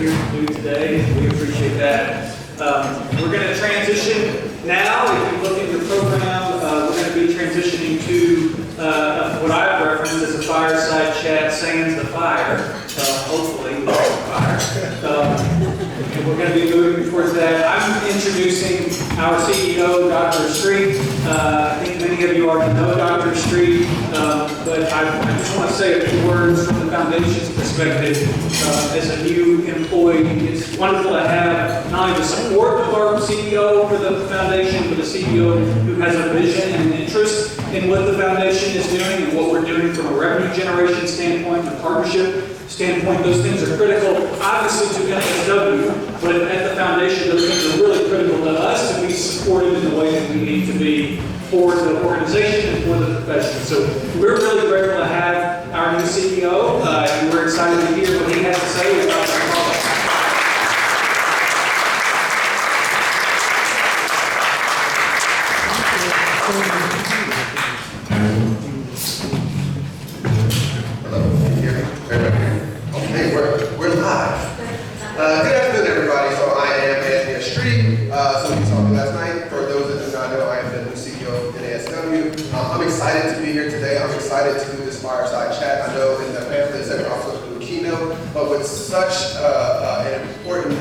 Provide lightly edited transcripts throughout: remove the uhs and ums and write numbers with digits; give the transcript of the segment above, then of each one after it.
here to do today. We appreciate that. We're going to transition now. If you look at your program, we're going to be transitioning to what I've referenced as a fireside chat, sans the fire. Hopefully, without the fire. And we're going to be moving towards that. I'm introducing our CEO, Dr. Estreet. I think many of you already know Dr. Estreet, but I just want to say a few words from the Foundation's perspective. As a new employee, it's wonderful to have not only the support of our CEO for the Foundation, but a CEO who has a vision and an interest in what the Foundation is doing and what we're doing from a revenue generation standpoint and a partnership standpoint. Those things are critical, obviously, to NASW, but at the Foundation, those things are really critical to us to be supported in the way that we need to be for the organization and for the profession. So we're really grateful to have our new CEO, and we're excited to hear what he has to say about the product. Hello, can you hear me? Everybody hear me? Okay, we're live. Good afternoon, everybody. So I am Estreet. So we talked last night. For those that do not know, I am the new CEO of NASW. I'm excited to be here today. I'm excited to do this fireside chat. I know in the pamphlet said we're also going to do a keynote, but with such an important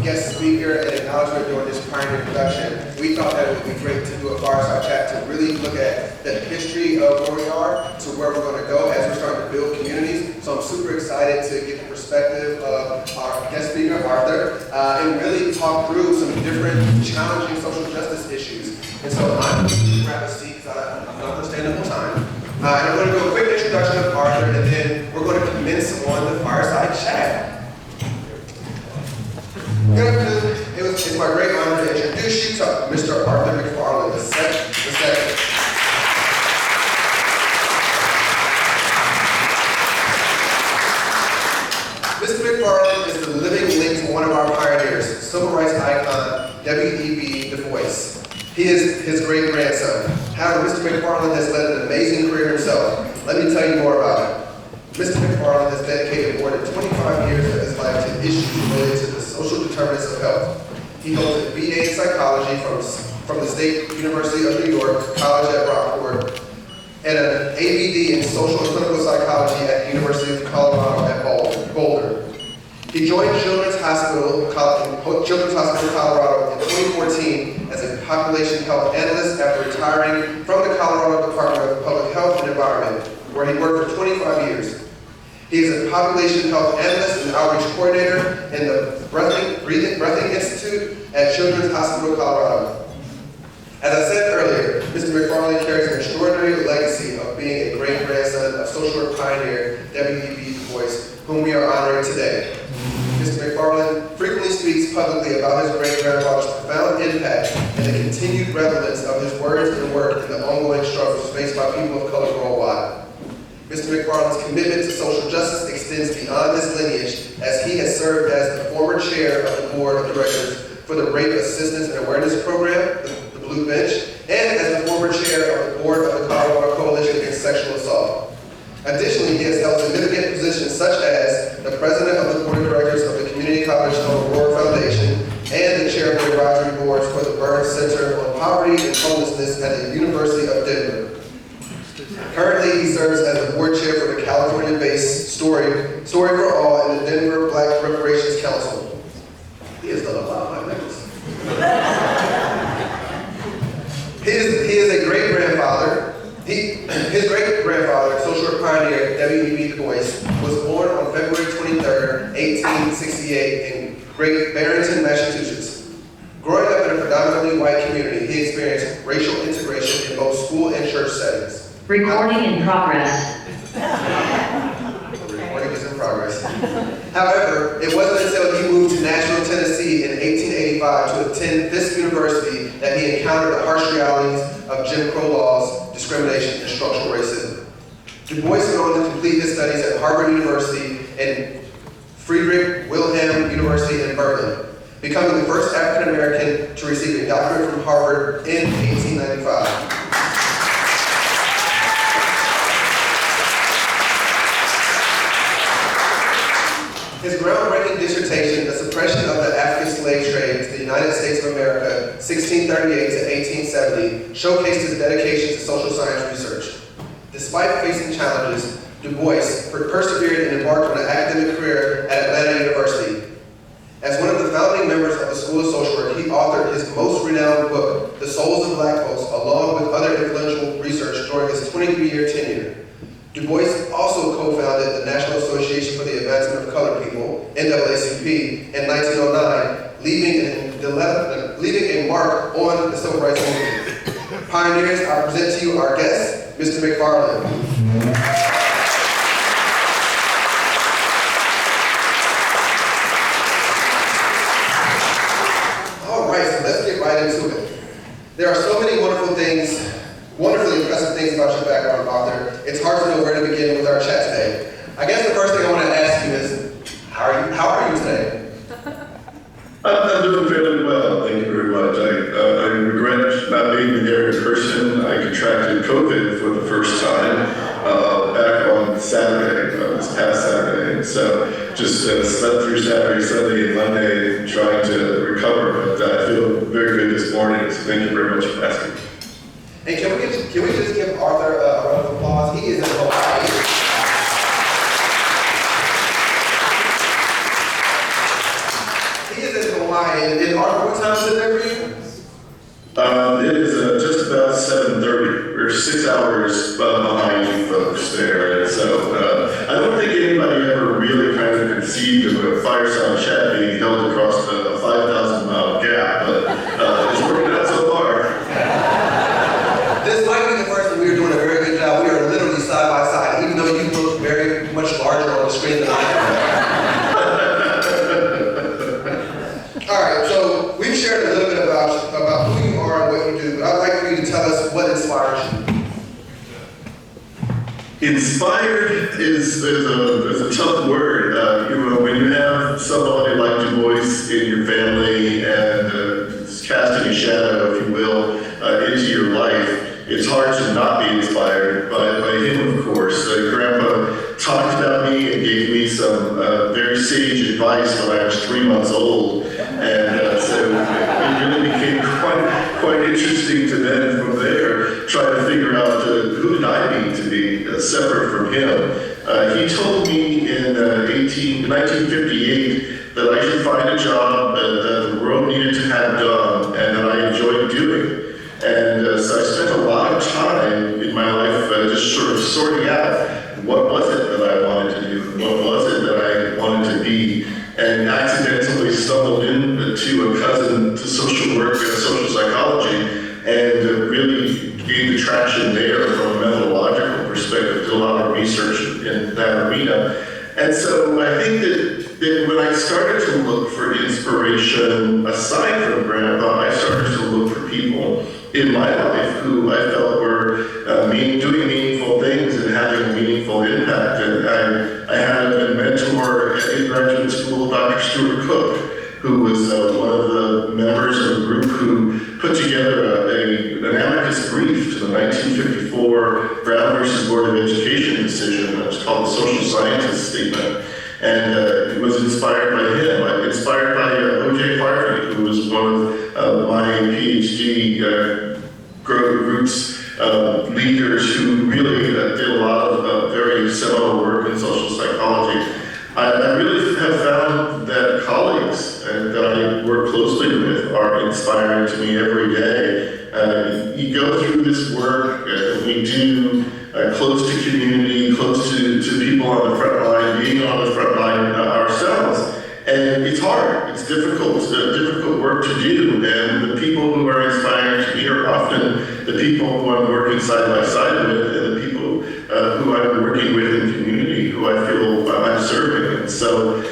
guest speaker and acknowledgement during this pioneer production, we thought that it would be great to do a fireside chat to really look at the history of where we are to where we're going to go as we're starting to build communities. So I'm super excited to get the perspective of our guest speaker, Arthur, and really talk through some different challenging social justice issues. And so I'm going to grab a seat because I'm not going to stand the whole time. And I'm going to do a quick introduction of Arthur, and then we're going to commence on the fireside chat. Good afternoon. It's my great honor to introduce you to Mr. Arthur McFarlane II. Mr. McFarlane is the living link to one of our pioneers, civil rights icon W.E.B. DuBois. He is his great-grandson. However, Mr. McFarlane has led an amazing career himself. Let me tell you more about it. Mr. McFarlane has dedicated more than 25 years of his life to issues related to the social determinants of health. He holds a BA in psychology from the State University of New York College at Rockport, and an ABD in social and clinical psychology at the University of Colorado at Boulder. He joined Children's Hospital Colorado in 2014 as a population health analyst after retiring from the Colorado Department of Public Health and Environment, where he worked for 25 years. He is a population health analyst and outreach coordinator in the Breathing Institute at Children's Hospital Colorado. As I said earlier, Mr. McFarlane carries an extraordinary legacy of being a great-grandson of social work pioneer W.E.B. Bois, whom we are honoring today. Mr. McFarlane frequently speaks publicly about his great-grandfather's profound impact and the continued relevance of his words and work in the ongoing struggles faced by people of color worldwide. Mr. McFarlane's commitment to social justice extends beyond his lineage, as he has served as the former chair of the board of directors for the Rape Assistance and Awareness Program, the Blue Bench, and as the former chair of the board of the Colorado Coalition Against Sexual Assault. Additionally, he has held significant positions such as the president of the board of directors of the Community College Aurora Foundation and the chair of the advisory boards for the Burns Center on Poverty and Homelessness at the University of Denver. Currently, he serves as the board chair for the California-based Story for All and the Denver Black Reparations Council. He has done a lot of my members. He is a great-grandfather. His great-grandfather, social work pioneer W.E.B. DuBois, was born on February 23rd, 1868 in Great Barrington, Massachusetts. Growing up in a predominantly white community, he experienced racial integration in both school and church settings. Recording in progress. Recording is in progress. However, it wasn't until he moved to Nashville, Tennessee in 1885 to attend Fisk University that he encountered the harsh realities of Jim Crow laws, discrimination, and structural racism. DuBois went on to complete his studies at Harvard University and Friedrich Wilhelm University in Berlin, becoming the first African American to receive a doctorate from Harvard in 1895. His groundbreaking dissertation, The Suppression of the African Slave Trade to the United States of America, 1638 to 1870, showcased his dedication to social science research. Despite facing challenges, DuBois persevered and embarked on an academic career at Atlanta University. As one of the founding members of the School of Social Work, he authored his most renowned book, The Souls of Black Folks, along with other influential research during his 23-year tenure. DuBois also co-founded the National Association for the Advancement of Colored People, NAACP, in 1909, leaving a mark on the civil rights movement. Pioneers, I present to you our guest, Mr. McFarlane. All right, so let's get right into it. There are so many wonderful things, wonderfully impressive things about your background, Dr. It's hard to know where to begin with our chat today. I guess the first thing I want to ask you is, how are you today? I'm doing fairly well, thank you very much. I regret not being there in person. I contracted COVID for the first time back on Saturday, this past Saturday. So just slept through Saturday, Sunday, and Monday trying to recover. But I feel very good this morning, so thank you very much for asking. And can we just give Arthur a round of applause? He is in Hawaii. And Arthur, what time is it there for you? It is just about 7:30. We're 6 hours behind you folks there. And so I don't think anybody ever really kind of conceived of a fireside chat being held across a 5,000-mile gap, but it's working out so far. This might be the first time we are doing a very good job. We are literally side by side, even though you look very much larger on the screen than I am. All right, so we've shared a little bit about who you are and what you do, but I'd like for you to tell us what inspires you. Inspired is a tough word. When you have somebody like DuBois in your family and casting a shadow, if you will, into your life, it's hard to not be inspired by him, of course. Grandpa talked about me and gave me some very sage advice when I was 3 months old. And so it really became quite interesting to then, from there, try to figure out who did I need to be separate from him. He told me in 1958 that I should find a job that the world needed to have done and that I enjoyed doing. And so I spent a lot of time in my life just sort of sorting out what was it that I wanted to do, what was it that I wanted to be, and accidentally stumbled into a cousin to social work and social psychology, and really gained traction there from a methodological perspective, did a lot of research in that arena. And so I think that when I started to look for inspiration, aside from Grandpa, I started to look for people in my life who I felt were doing meaningful things and having a meaningful impact. And I had a mentor in graduate school, Dr. Stuart Cook, who was one of the members of a group who put together an amicus brief to the 1954 Brown versus Board of Education decision that was called the Social Scientist Statement. And it was inspired by him. I inspired by O.J. Harvey, who was one of my PhD group's leaders who really did a lot of very seminal work in social psychology. I really have found that colleagues that I work closely with are inspiring to me every day. You go through this work we do close to community, close to people on the front line, being on the front line ourselves. And it's hard, it's difficult work to do. And the people who are inspiring to me are often the people who I'm working side by side with, and the people who I'm working with in community, who I feel I'm serving. And so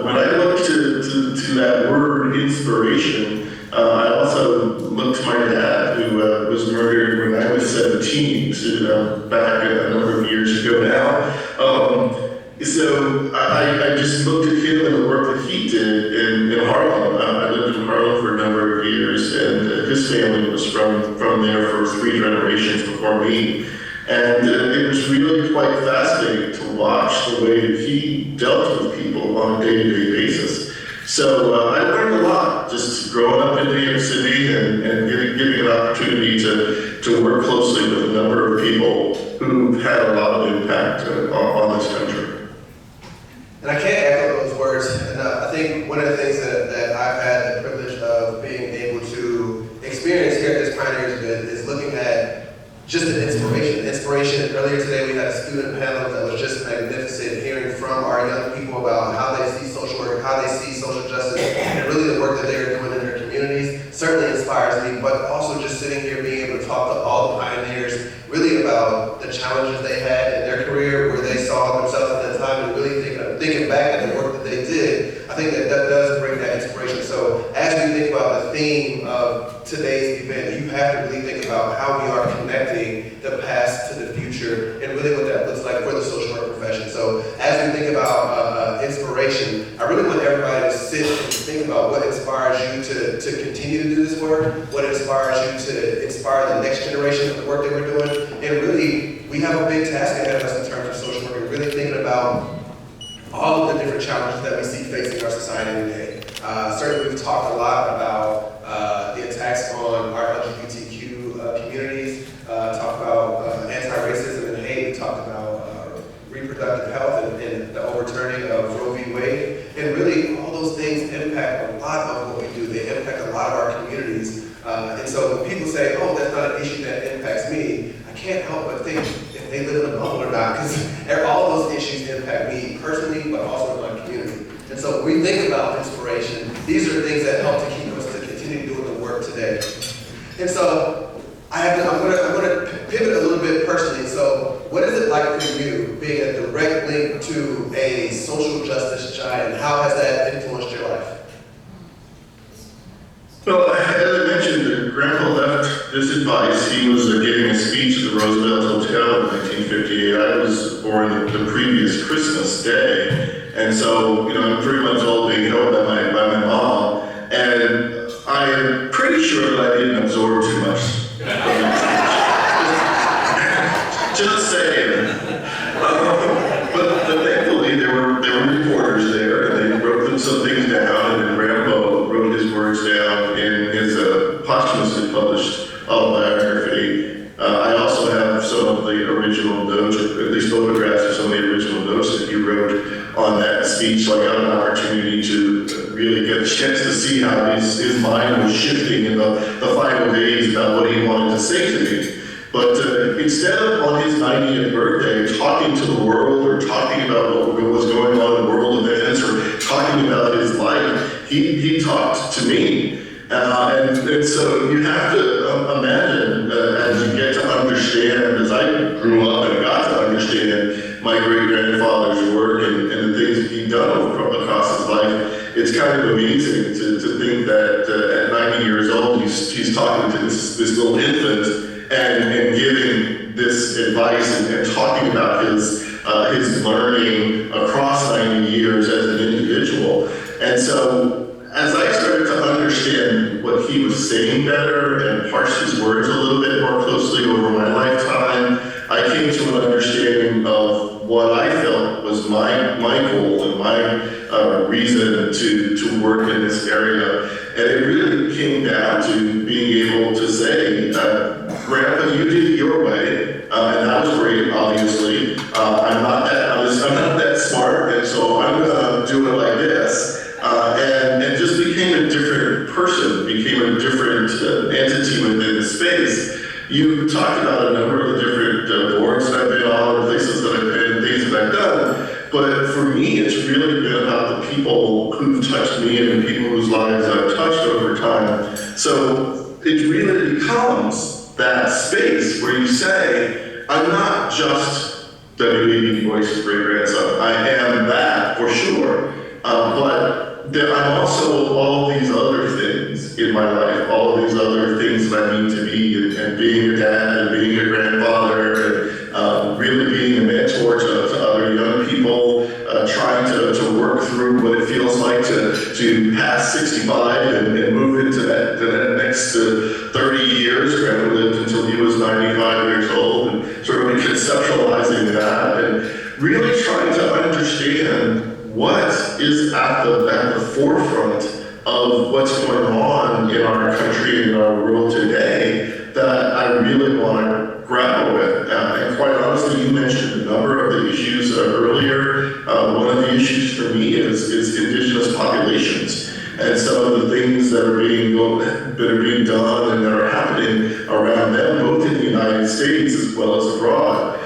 when I look to that word inspiration, I also look to my dad, who was murdered when I was 17, so back a number of years ago now. So I just looked at him and the work that he did in Harlem. I lived in Harlem for a number of years, and his family was from there for 3 generations before me. And it was really quite fascinating to watch the way that he dealt with people on a day-to-day basis. So I learned a lot just growing up in New York City and getting an opportunity to work closely with a number of people who've had a lot of impact on this country. And I can't echo those words. And I think one of the things that I've had the privilege of being able to experience here at this Pioneers event is looking at just an inspiration. Earlier today we had a student panel that was just magnificent, hearing from our young people about how they see social work, how they see social justice, and really the work that they are doing in their communities. Certainly inspires me, but also just sitting here being able to talk to all the pioneers really about the challenges they had in their career, where they saw themselves at that time, and really thinking back at the work that they did. I think that does bring that inspiration. So as we think about the theme of today's event, you have to really think about how we are connecting the past to the future and really what that looks like for the social work profession. So as we think about inspiration, I really want everybody to sit and think about what inspires you to continue to do this work, what inspires you to inspire the next generation of the work that we're doing. And really, we have a big task ahead of us in terms of social work and really thinking about all of the different challenges that we see facing our society today. Certainly we've talked a lot about the attacks on our LGBTQ communities, talked about anti-racism and hate, we talked about reproductive health and the overturning of W.E.B. And really all those things impact a lot of what we do. They impact a lot of our communities. And so when people say, oh, that's not an issue that impacts me, I can't help but think if they live in a bubble or not, because all those issues impact me personally, but also in my community. And so when we think about inspiration, these are things that help to keep us to continue doing the work today. And so I'm going to pivot a little bit personally. So what is it like for you being a direct link to a social justice giant? How has that influenced your life? Well, as I mentioned, Grandpa left this advice. He was giving a speech at the Roosevelt Hotel in 1958. I was born the previous Christmas day. And so, I'm 3 months old being held by my mom. And I am pretty sure that I didn't absorb too much. Just saying. But thankfully, there were reporters there, and they wrote some things down, and then Grandpa wrote his words down in his posthumously published autobiography. I also have some of the original notes, or at least photographs of some of the original notes that he wrote on that speech. So I got an opportunity to really get a chance to see how his mind was shifting in the final days about what he wanted to say to me. But instead of on his 90th birthday talking to the world or talking about what was going on in world events or talking about his life, he talked to me. And so you have to imagine as you get to understand, as I grew up and got to understand my great-grandfather's work and the things that he'd done across his life, it's kind of amazing to think that at 90 years old he's talking to this little infant and giving this advice and talking about his learning across 90 years as an individual. And so as I started to understand what he was saying better and parse his words a little bit more closely over my lifetime, I came to an understanding of what I felt was my goal and my reason to work in this area. And it really came down to being able to say, Grandpa, you did it your way, and that was great, obviously. I'm not that smart, and so I'm going to do it like this. And just became a different person, became a different entity within the space. You talked about a number of the different boards that I've been on, places that I've been, things that I've done. But for me, it's really been about the people who've touched me and the people whose lives I've touched over time. So it really becomes that space where you say, I'm not just W.E.B. Bois' great-grandson. I am that for sure. But I'm also all these other things in my life, all of these other things that I need to be, and being a dad and being a grandfather, and really being a mentor to other young people, trying to work through what it feels like to pass 65 and move into that next 30 years. Grandpa lived until he was 95 years old, and sort of conceptualizing that and really trying to understand what is at the forefront of what's going on in our country and in our world today that I really want to grapple with. And quite honestly, you mentioned a number of the issues earlier. One of the issues for me is indigenous populations. And some of the things that are being done and that are happening around them, both in the United States as well as abroad.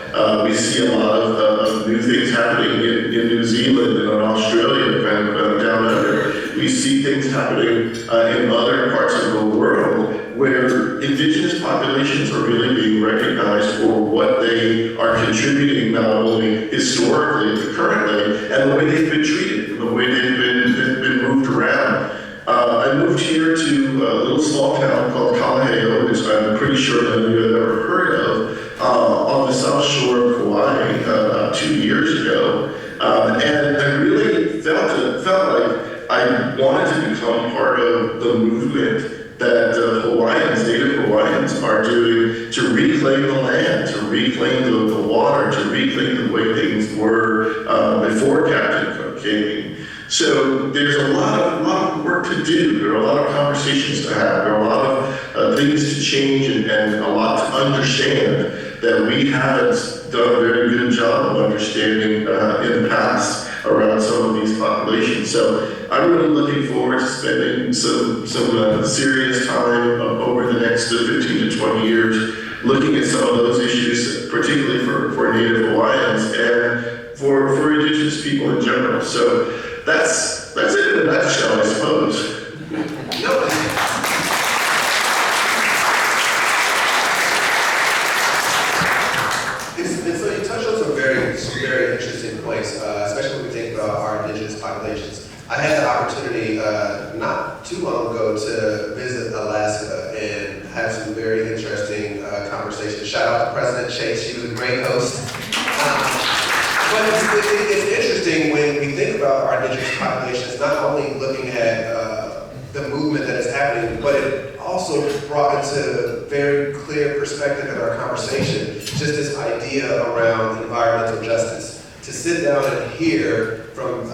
We see a lot of new things happening in New Zealand and in Australia and down under. We see things happening in other parts of the world where indigenous populations are really being recognized for what they are contributing, not only historically but currently, and the way they've been treated, and the way they've been moved around. I moved here to a little small town called Kalaheo, which I'm pretty sure none of you have ever heard of, on the south shore of Hawaii about 2 years ago. And I really felt like I wanted to become part of the movement that Native Hawaiians are doing to reclaim the land, to reclaim the water, to reclaim the way things were before Captain Cook came. So there's a lot of work to do. There are a lot of conversations to have. There are a lot of things to change and a lot to understand that we haven't done a very good job of understanding in the past around some of these populations. So I'm really looking forward to spending some serious time over the next 15 to 20 years looking at some of those issues, particularly for Native Hawaiians and for indigenous people in general. So that's it in a nutshell, I suppose. And so you touched on some very interesting points, especially when we think about our indigenous populations. I had the opportunity not too long ago to visit Alaska and have some very interesting conversations. Shout out to President Chase, she was a great host. But it's interesting when we think about our indigenous populations, not only looking at the movement that is happening, but it also brought into very clear perspective in our conversation, just this idea around environmental justice. To sit down and hear from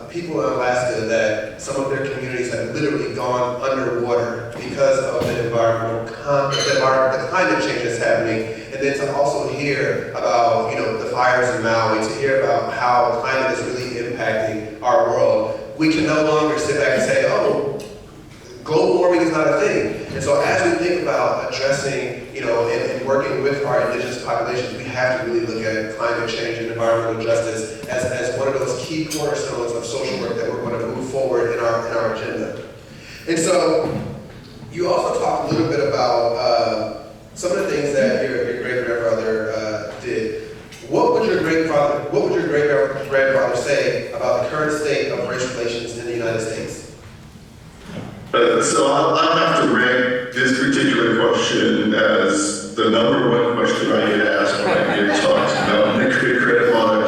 people in Alaska that some of their communities have literally gone underwater because of the the climate change that's happening, and then to also hear about the fires in Maui, to hear about how climate is really impacting our world. We can no longer sit back and say, oh, global warming is not a thing. And so as we think about addressing, and working with our indigenous populations, we have to really look at climate change and environmental justice as one of those key cornerstones of social work that we're going to move forward in our agenda. And so you also talked a little bit about some of the things that your great-grandfather did. What would your great-grandfather say about the current state of race relations in the United States? So I'll have to rank this particular question as the number one question I get asked when I get talked about my great-grandfather.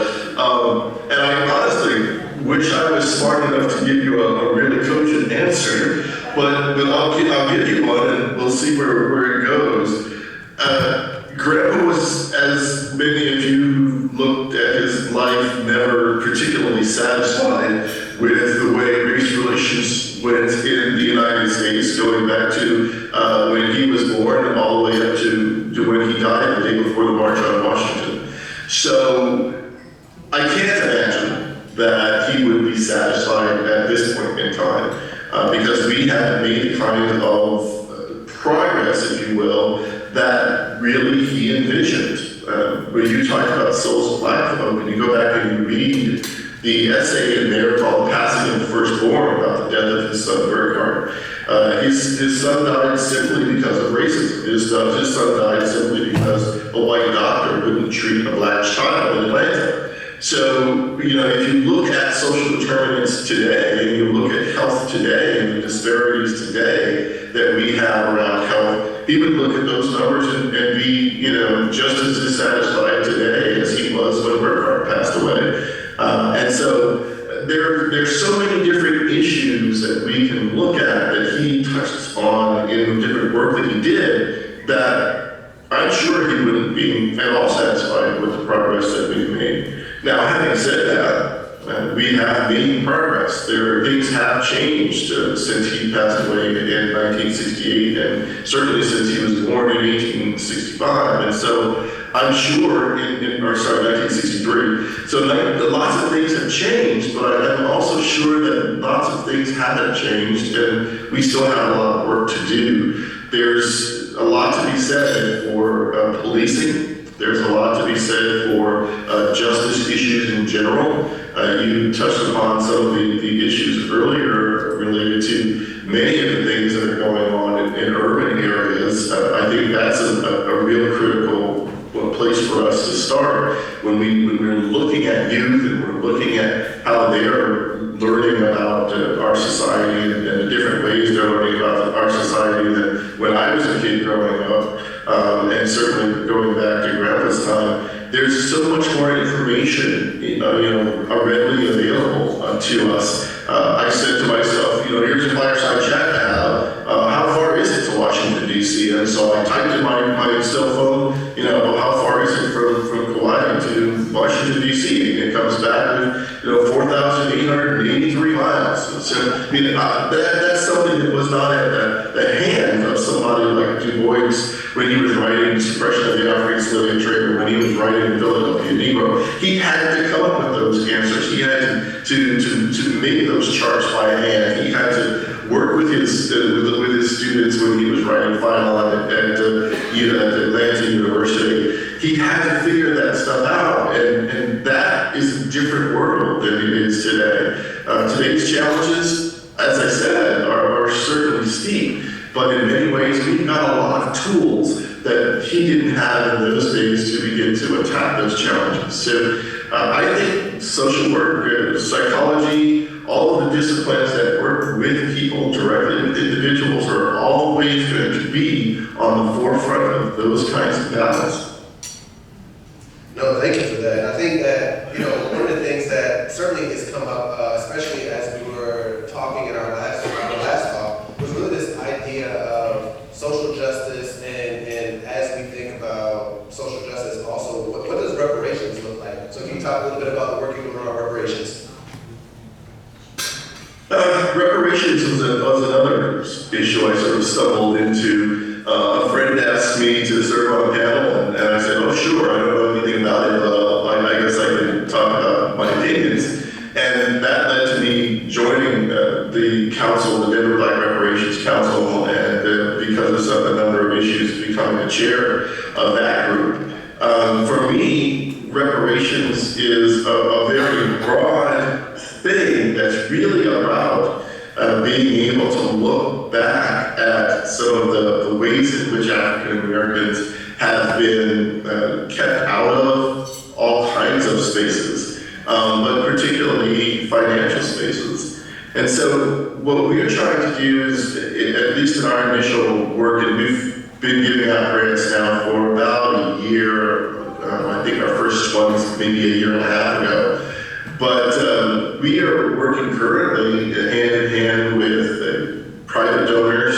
And I honestly wish I was smart enough to give you a really cogent answer, but I'll give you one and we'll see where it goes. Grandpa was, as many of you looked at his life, never particularly satisfied with the way race relations went in the United States, going back to when he was born and all the way up to when he died the day before the March on Washington. So I can't imagine that he would be satisfied at this point in time because we haven't made the kind of progress, if you will, that really he envisioned. When you talk about Souls of Black folk, when you go back and you read the essay in there called Passing of the Firstborn about the death of his son Burkhart, his son died simply because of racism. His son died simply because a white doctor wouldn't treat a black child in Atlanta. So, if you look at social determinants today, and you look at health today, and the disparities today that we have around health, he would look at those numbers and be, just as dissatisfied today as he was when Burkhart passed away. And so there's so many different issues that we can look at that he touched on in the different work that he did that I'm sure he wouldn't be at all satisfied with the progress that we've made. Now, having said that, We have made progress. Things have changed since he passed away in 1968, and certainly since he was born in 1865. And so I'm sure, 1963. So lots of things have changed, but I'm also sure that lots of things haven't changed, and we still have a lot of work to do. There's a lot to be said for policing. There's a lot to be said for justice issues in general. You touched upon some of the issues earlier related to many of the things that are going on in urban areas. I think that's a real critical place for us to start when we're looking at youth and we're looking at how they're learning about our society and the different ways they're learning about our society than when I was a kid growing up, and certainly going back to Grandpa's time. There's so much more information, readily available to us. I said to myself, here's a fireside chat to have. How far is it to Washington, D.C.? And so I typed in my cell phone, how far is it from Kauai to Washington, D.C.? And it comes back with, 4,883 miles. And so, that's something that was not at the hand of somebody like DuBois when he was writing Suppression of the African Slave Trade, or when he was writing Philadelphia Negro. He had to come up with those answers. He had to make those charts by hand. He had to work with his students when he was writing final at Atlanta University. He had to figure that stuff out, and that is a different world than it is today. Today's challenges, as I said, are certainly steep, but in many ways we've got a lot of tools that he didn't have in those days to begin to attack those challenges. So I think social work, psychology, all of the disciplines that work with people, directly with individuals, are always going to be on the forefront of those kinds of battles. No, thank you for that. And I think that, one of the things that certainly has come up, especially as we were talking in our last talk, was really this idea of social justice, and as we think about social justice, also, what does reparations look like? So can you talk a little bit about the work you're doing on reparations? Reparations was another issue I sort of stumbled into. A friend asked me to serve on a panel, and I said, oh, sure, I don't know anything about it, but I guess I can talk about my opinions. And that led to me joining the council, the Denver Black Reparations Council, and because of a number of issues, becoming the chair of that group. For me, reparations is a very broad thing that's really about being able to look back at some of the ways in which African Americans have been kept out of all kinds of spaces, but particularly financial spaces. And so what we're trying to do is, at least in our initial work, and we've been giving out grants now for about a year, I think our first one was maybe a year and a half ago. But we are working currently hand in hand with private donors,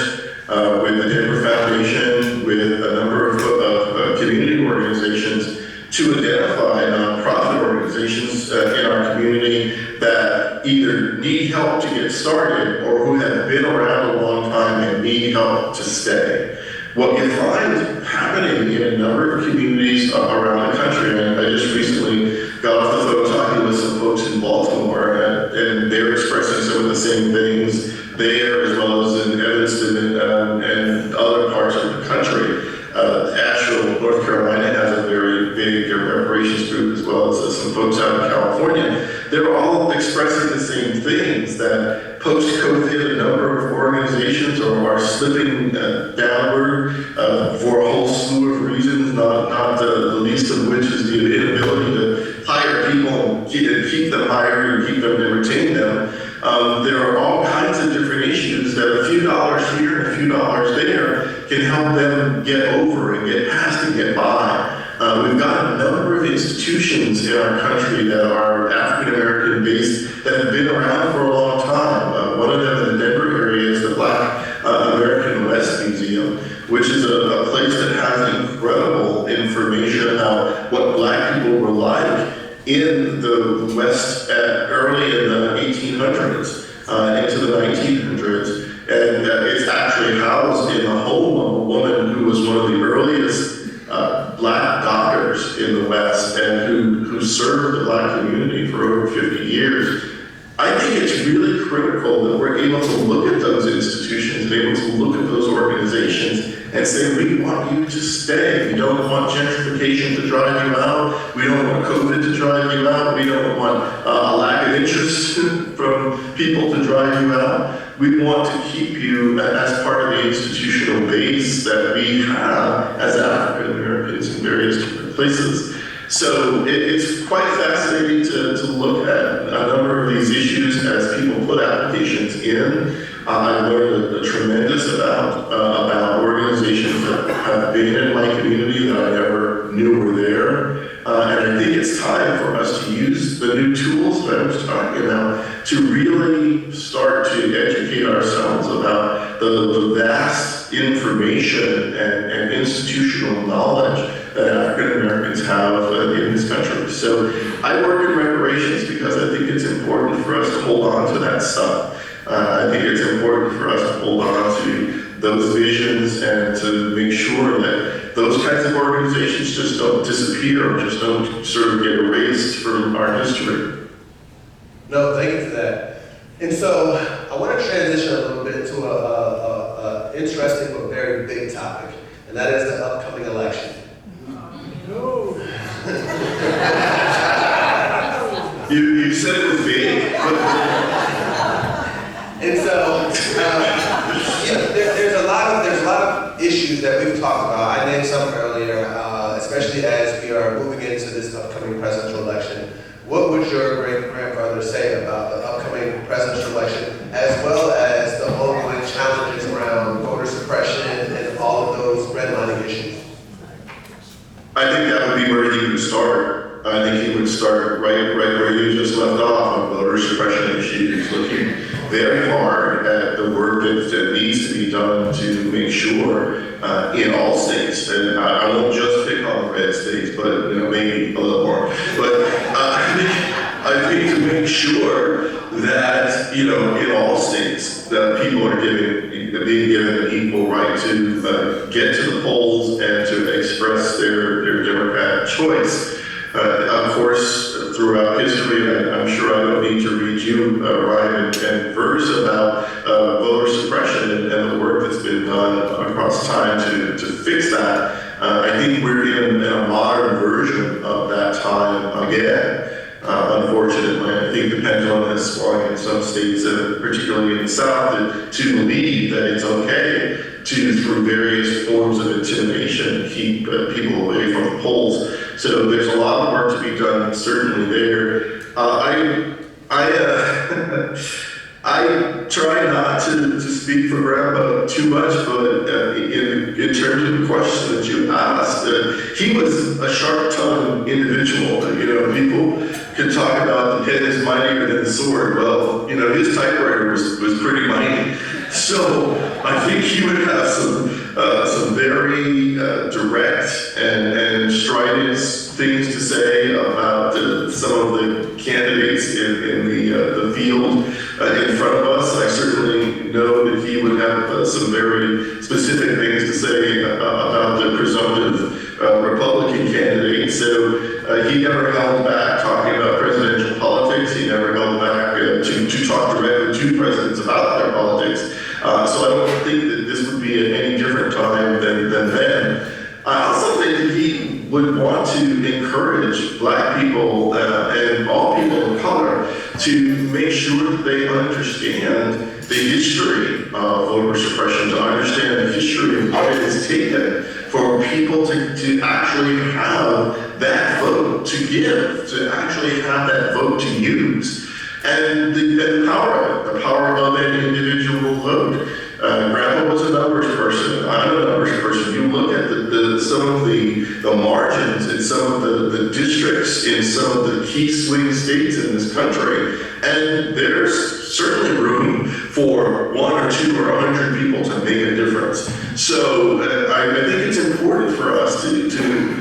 with the Denver Foundation, with a number of community organizations to identify nonprofit organizations in our community that either need help to get started or who have been around a long time and need help to stay. What you find happening in a number of communities around the country, and I just recently got off the phone talking with some folks in Baltimore, and they're expressing some of the same things there, as well as in Evanston and other parts of the country. Asheville, North Carolina has a very big reparations group, as well as some folks out in California. They're all expressing the same things, that post-COVID, a number of organizations are slipping downward for a whole slew of reasons, not the least of which is the inability to hire people and keep them hired and keep them and retain them. There are all kinds of different issues that a few dollars here and a few dollars there can help them get over and get past and get by. We've got a number of institutions in our country that are African American based that have been around for a long time. One of them in the Denver area is the Black American West Museum, which is a place that has incredible information about what Black people were like in the West early 1900s, and it's actually housed in the home of a woman who was one of the earliest black doctors in the West and who served the black community for over 50 years. I think it's really critical that we're able to look at those institutions and able to look at those organizations and say, we want you to stay. We don't want gentrification to drive you out. We don't want COVID to drive you out. We don't want a lack of interest from people to drive you out. We want to keep you as part of the institutional base that we have as African Americans in various different places. So it's quite fascinating to look at a number of these issues as people put applications in. I learned a tremendous amount about organizations that have been in my community that I never knew were there. And I think it's time for us to use the new tools that I was talking about to really start to educate ourselves about the vast information and institutional knowledge that African Americans have in this country. So I work in reparations because I think it's important for us to hold on to that stuff. I think it's important for us to hold on to those visions and to make sure that those kinds of organizations just don't disappear or just don't sort of get erased from our history. No, thank you for that. And so I want to transition a little bit to a interesting but very big topic, and that is the upcoming election. You said it was big. And so, there's a lot of issues that we've talked about. I named some earlier, especially as we are moving into this upcoming presidential election. What would your great-grandfather say about the upcoming presidential election, as well as the ongoing challenges around voter suppression and all of those redlining issues? I think that would be where he would start. I think he would start right where you just left off on voter suppression issues, looking very hard at the work that needs to be done to make sure in all states, and I won't just pick on the red states, but maybe a little more. But I think to make sure that in all states that people are being given an equal right to get to the polls and to express their Democratic choice. Of course, throughout history, and I'm sure I don't need to read you rhyme and verse about voter suppression and the work that's been done across time to fix that. I think we're in a modern version of that time again. Unfortunately, I think the pendulum has swung in some states, particularly in the South, to believe that it's okay to, through various forms of intimidation, keep people away from the polls. So there's a lot of work to be done, certainly there. I try not to speak for Grandpa too much, but in terms of the question that you asked, he was a sharp-tongued individual. People could talk about the pen is mightier than the sword. Well, his typewriter was pretty mighty. So I think he would have some very direct and strident things to say about some of the candidates in the field in front of us. I certainly know that he would have some very specific things to say about the presumptive Republican candidate. So he never held back talking about presidential politics. He never held back to talk directly to presidents about their politics. So I don't think that this would be at any different time than then. I also think that he would want to encourage Black people and all people of color to make sure that they understand the history of voter suppression, to understand the history of what it has taken for people to actually have that vote to give, to actually have that vote to use. And the power of it, the power of an individual vote. Grandpa was a numbers person. I'm a numbers person. You look at some of the margins in some of the districts in some of the key swing states in this country, and there's certainly room for 1 or 2 or 100 people to make a difference. So I think it's important for us to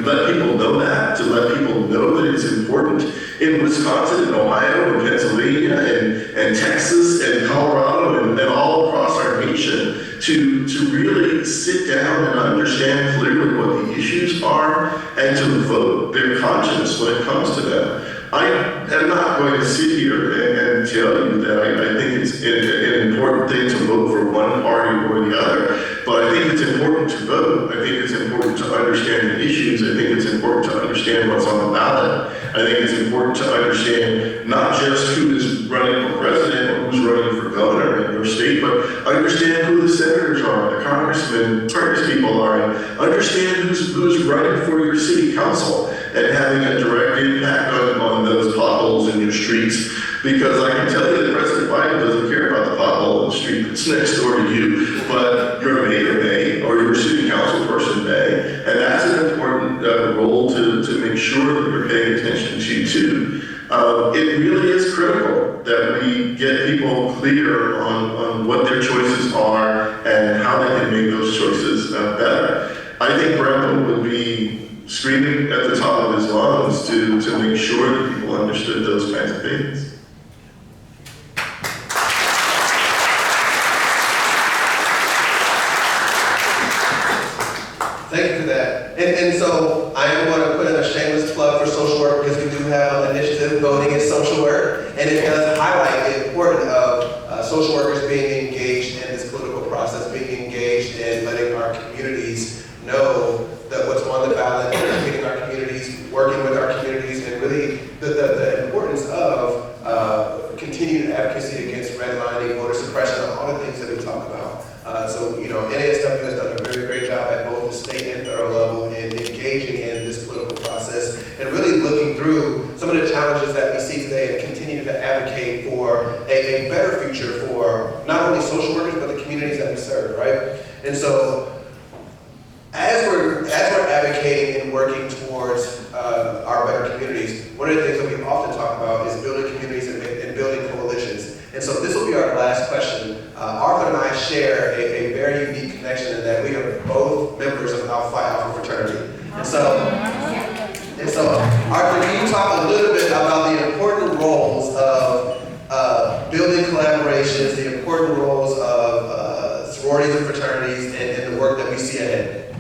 let people know that, to let people know that it's important. in Wisconsin and Ohio and Pennsylvania and Texas and Colorado and all across our nation to really sit down and understand clearly what the issues are and to vote their conscience when it comes to them. I am not going to sit here and tell you that I think it's an important thing to vote for one party or the other, but I think it's important to vote. I think it's important to understand the issues. I think it's important to understand what's on the ballot. I think it's important to understand not just who is running for president or who's running for governor in your state, but understand who the senators are, the congressmen, congresspeople are, and understand who's running for your city council and having a direct impact on those potholes in your streets. Because I can tell you that President Biden doesn't care about the pothole in the street that's next door to you, but your mayor may, or your city council person may, and that's an important role to make sure that you're paying attention to too. It really is critical that we get people clear on what their choices are and how they can make those choices better. I think Brandon would be screaming at the top of his lungs to make sure that people understood those kinds of things. Thank you for that. And so I am going to put in a shameless plug for social work because we do have an initiative, Voting is Social Work, and it does highlight the importance of social workers being engaged in this political process, being engaged in letting our communities know that what's on the ballot, educating our communities, working with our communities, and really the importance of continued advocacy against redlining, voter suppression, and all the things that we talk about. So, NASW has done a very great job at both the state and federal level in engaging in this political process and really looking through some of the challenges that we see today and continue to advocate for a better future for not only social workers, but the communities that we serve, right? And so, as we're advocating and working towards our better communities, one of the things that we often talk about is building communities and building coalitions. And so this will be our last question. Arthur and I share a very unique connection in that we are both members of Alpha Phi Alpha fraternity. And so Arthur, can you talk a little bit about the important roles of building collaborations, the important roles of sororities and fraternities, and the work that we see ahead?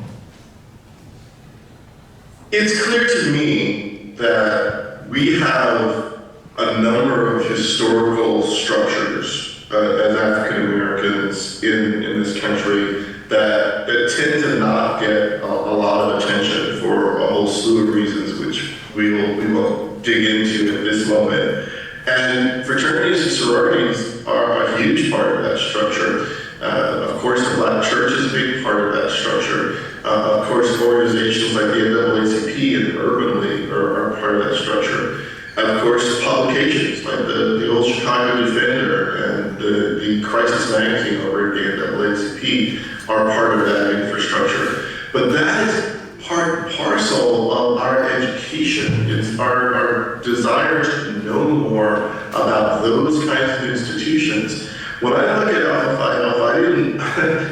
It's clear to me that we have a number of historical structures as African Americans in this country that tend to not get a lot of attention for a whole slew of reasons, which we will dig into at this moment. And fraternities and sororities are a huge part of that structure. Of course, the Black Church is a big part of that structure. Of course, organizations like the NAACP and Urban League are part of that structure. And of course, publications like the old Chicago Defender and the Crisis Magazine over at the NAACP are part of that infrastructure. But that is part and parcel of our education. It's our desire to know more about those kinds of institutions. When I look at Alpha Phi Alpha, I didn't,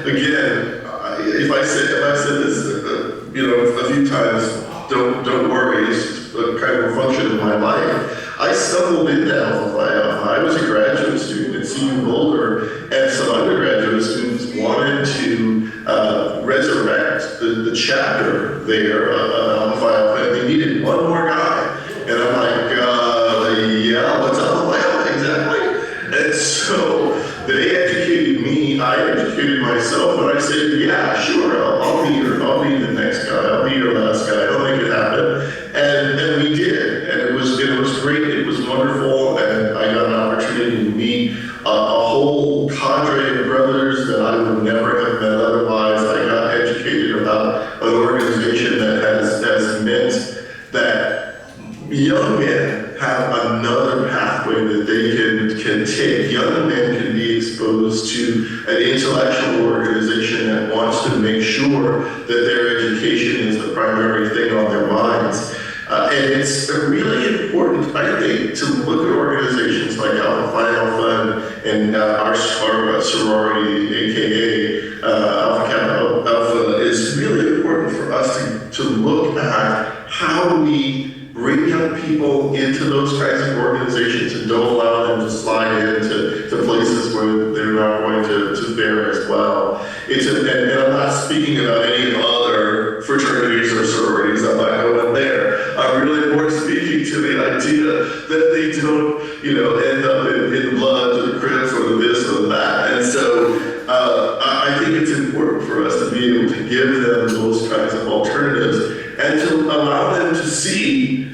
again, if I said this, a few times, don't worry, it's kind of a function of my life. I stumbled into Alpha Phi Alpha. I was a graduate student at CU Boulder, and some undergraduate students wanted to resurrect the chapter there of Alpha Phi Alpha, and they needed one more guy. And I'm like, yeah, what's Alpha Phi Alpha exactly? And so they educated me, I educated myself, and I said, yeah, sure, I'll be the next guy, I'll be your last guy, I'll make it happen. And we did, and it was great, it was wonderful, and I got an opportunity to meet a whole cadre of brothers that I would never have met otherwise. I got educated about an organization that has meant that young men have another pathway that they can take. Young men can be exposed to an intellectual organization that wants to make sure that their education is the primary thing on their minds. And it's really important, I think, to look at organizations like Alpha Phi Alpha and our sorority, aka Alpha Kappa Alpha, is really important for us to look at how we bring young people into those kinds to bear as well. And I'm not speaking about any other fraternities or sororities. I'm not going there. I'm really more speaking to the idea that they don't, end up in blood to the Crips or the this or the that. And so I think it's important for us to be able to give them those kinds of alternatives and to allow them to see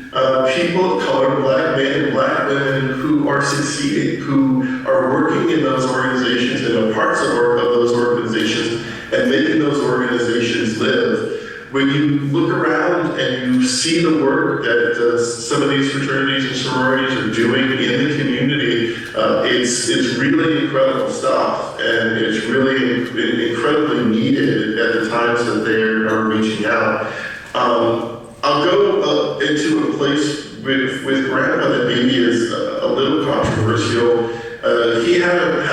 people of color, black men and black women who are succeeding, who are working in those organizations and are parts of those organizations and making those organizations live. When you look around and you see the work that some of these fraternities and sororities are doing in the community, it's really incredible stuff, and it's really incredibly needed at the times that they are reaching out. I'll go into a place with Grandpa that maybe is a little controversial. He had a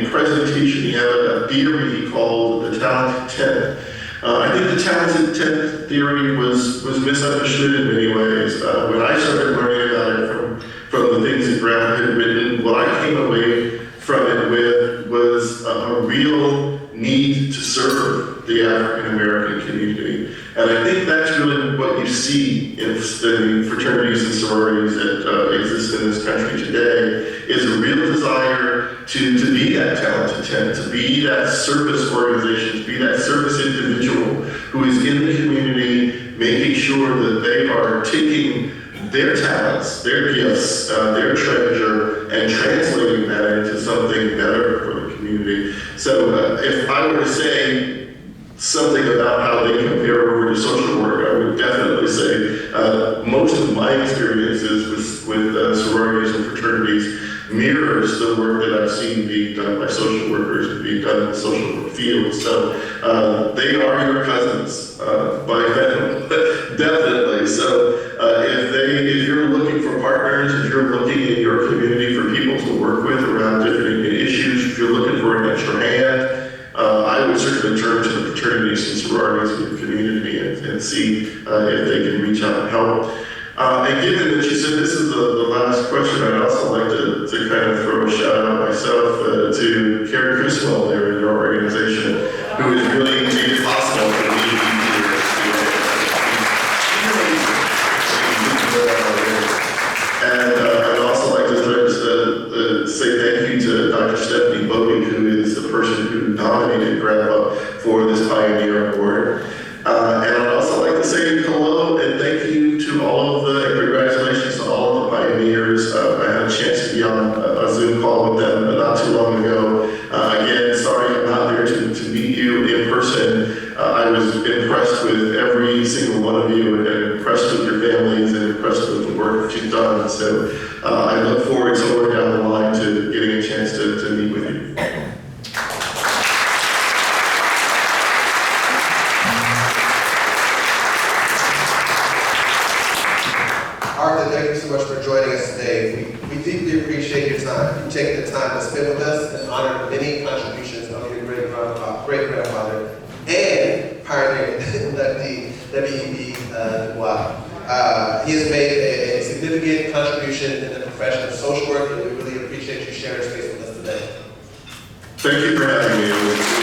presentation, he had a theory he called the talented 10th. I think the talented 10th theory was misunderstood in many ways. When I started learning about it from the things that Grandpa had written, what I came away from it with was a real need to serve the African American community. And I think that's really what you see in fraternities and sororities that exist in this country today, is a real desire to be that talented 10, to be that service organization, to be that service individual who is in the community, making sure that they are taking their talents, their gifts, their treasure, and translating that into something better for the community. So if I were to say something about how they compare over to social work, I would definitely say most of my experiences with sororities and fraternities mirrors the work that I've seen being done by social workers and being done in the social work field. So they are your cousins by venom, definitely. So if you're looking for partners, if you're looking in your community for people to work with around different issues, if you're looking for an extra hand, I would certainly turn to the fraternities and sororities in your community and see if they can reach out and help. And given that you said this is the last question, I'd also like to kind of throw a shout out myself to Carrie Criswell there in your organization, who has really made it possible for me to be here today. And I'd also like to say thank you to Dr. Stephanie Bowie, who is the person who nominated Grandpa for this Pioneer Award. And I'd also like to say hello and thank you to all of and congratulations to all of the pioneers. I had a chance to be on a Zoom call with them not too long ago. Again, sorry I'm not there to meet you in person. I was impressed with every single one of you and impressed with your families and impressed with the work that you've done. So I look forward somewhere down the line to getting a chance to meet with you. Arthur, thank you so much for joining us today. We deeply appreciate your time. You taking the time to spend with us and honor the many contributions of your great-grandfather and pioneer, W.E.B. DuBois. He has made a significant contribution in the profession of social work, and we really appreciate you sharing space with us today. Thank you for having me.